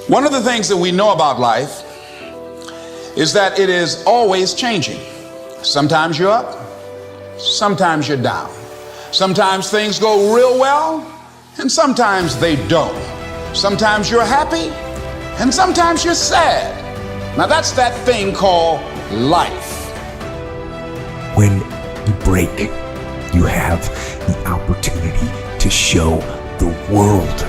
One of the things that we know about life is that it is always changing. Sometimes you're up, sometimes you're down. Sometimes things go real well, and sometimes they don't. Sometimes you're happy, and sometimes you're sad. Now that's that thing called life. When you break, you have the opportunity to show the world,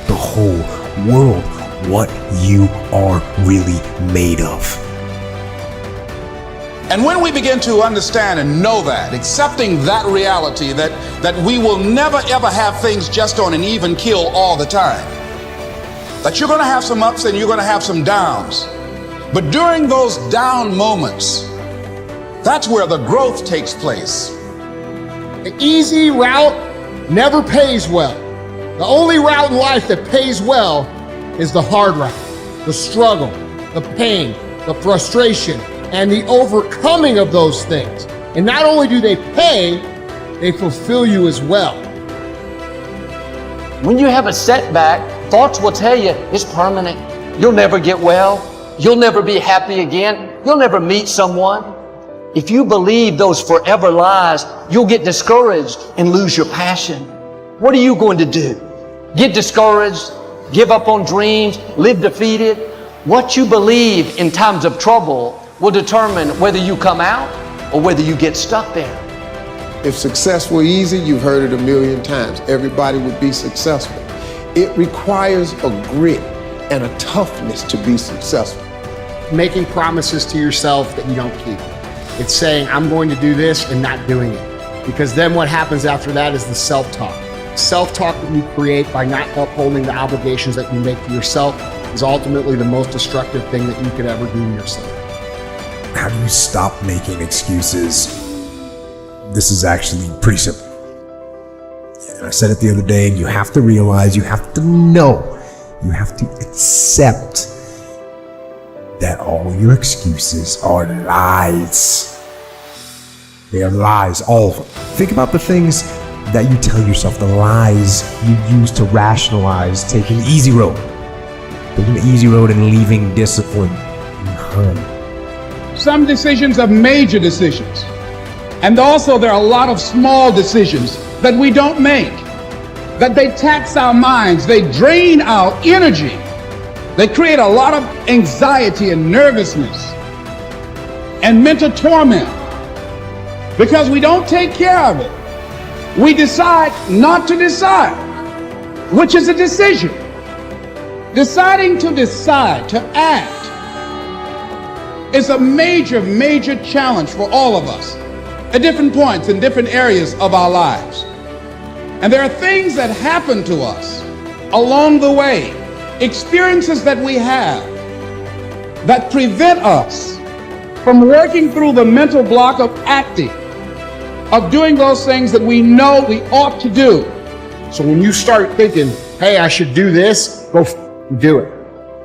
the whole world, what you are really made of. And when we begin to understand and know that, accepting that reality that we will never ever have things just on an even keel all the time, that you're going to have some ups and you're going to have some downs, but during those down moments, that's where the growth takes place. The easy route never pays well. The only route in life that pays well is the hard route, the struggle, the pain, the frustration, and the overcoming of those things. And not only do they pay, they fulfill you as well. When you have a setback, thoughts will tell you it's permanent. You'll never get well. You'll never be happy again. You'll never meet someone. If you believe those forever lies, you'll get discouraged and lose your passion. What are you going to do? Get discouraged, give up on dreams, live defeated? What you believe in times of trouble will determine whether you come out or whether you get stuck there. If success were easy, you've heard it a million times. Everybody would be successful. It requires a grit and a toughness to be successful. Making promises to yourself that you don't keep. It's saying, I'm going to do this and not doing it. Because then what happens after that is the self-talk. Self-talk that you create by not upholding the obligations that you make to yourself is ultimately the most destructive thing that you could ever do to yourself. How do you stop making excuses? This is actually pretty simple. And I said it the other day, and you have to realize, you have to know, you have to accept that all your excuses are lies. They are lies, all of them. Think about the things that you tell yourself, the lies you use to rationalize taking the easy road. Taking the easy road and leaving discipline behind. Some decisions are major decisions. And also there are a lot of small decisions that we don't make, that they tax our minds, they drain our energy. They create a lot of anxiety and nervousness and mental torment because we don't take care of it. We decide not to decide, which is a decision. Deciding to decide, to act, is a major, major challenge for all of us at different points in different areas of our lives. And there are things that happen to us along the way, experiences that we have that prevent us from working through the mental block of acting, of doing those things that we know we ought to do. So when you start thinking, hey, I should do this, go do it.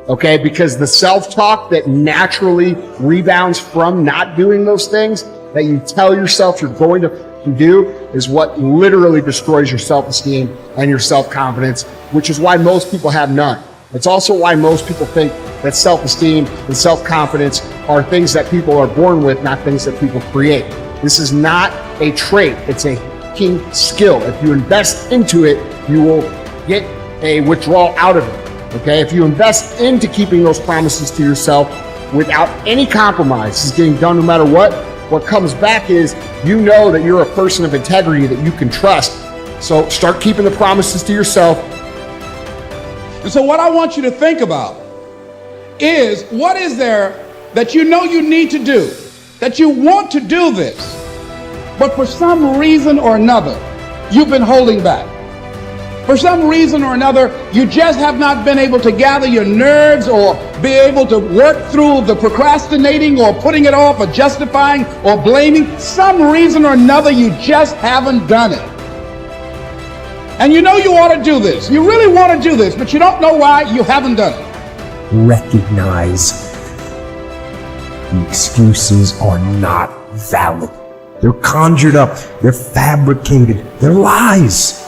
Okay? Because the self-talk that naturally rebounds from not doing those things that you tell yourself you're going to do is what literally destroys your self-esteem and your self-confidence, which is why most people have none. It's also why most people think that self-esteem and self-confidence are things that people are born with, not things that people create. This is not a trait, it's a key skill. If you invest into it, you will get a withdrawal out of it. Okay? If you invest into keeping those promises to yourself without any compromise, this is getting done no matter what comes back is you know that you're a person of integrity that you can trust. So start keeping the promises to yourself. And so what I want you to think about is, what is there that you know you need to do, that you want to do this, but for some reason or another, you've been holding back. For some reason or another, you just have not been able to gather your nerves or be able to work through the procrastinating or putting it off or justifying or blaming. Some reason or another, you just haven't done it. And you know you ought to do this. You really want to do this, but you don't know why you haven't done it. Recognize the excuses are not valid. They're conjured up. They're fabricated. They're lies.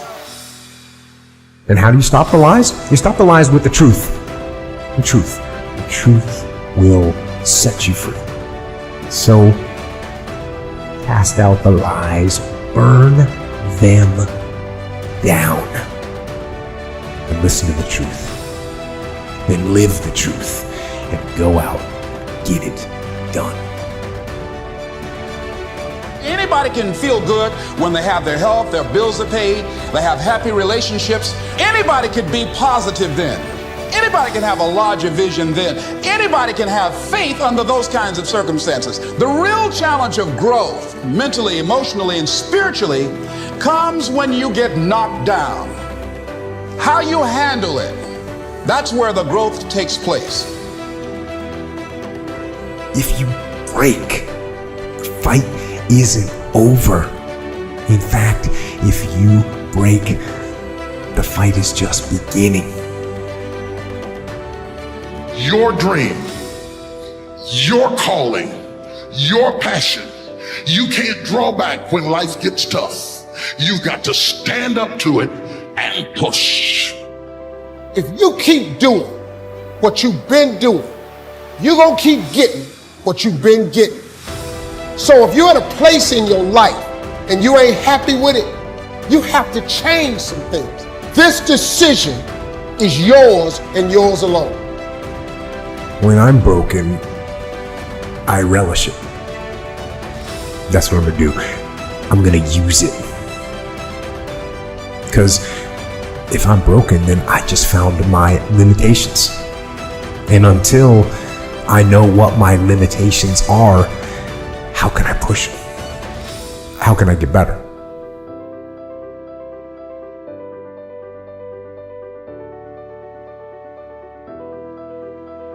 And how do you stop the lies? You stop the lies with the truth. the truth. The truth will set you free. So cast out the lies, burn them down, and listen to the truth. Then live the truth and go out, get it done. Anybody can feel good when they have their health, their bills are paid, they have happy relationships. Anybody could be positive then. Anybody can have a larger vision then. Anybody can have faith under those kinds of circumstances. The real challenge of growth, mentally, emotionally, and spiritually, comes when you get knocked down. How you handle it, that's where the growth takes place. If you break, the fight isn't over. In fact, if you break, the fight is just beginning. Your dream, your calling, your passion. You can't draw back when life gets tough. You've got to stand up to it and push. If you keep doing what you've been doing, you're going to keep getting what you've been getting. So if you're at a place in your life and you ain't happy with it, you have to change some things. This decision is yours and yours alone. When I'm broken, I relish it. That's what I'm gonna do. I'm gonna use it. Because if I'm broken, then I just found my limitations. And until I know what my limitations are, how can I push? How can I get better?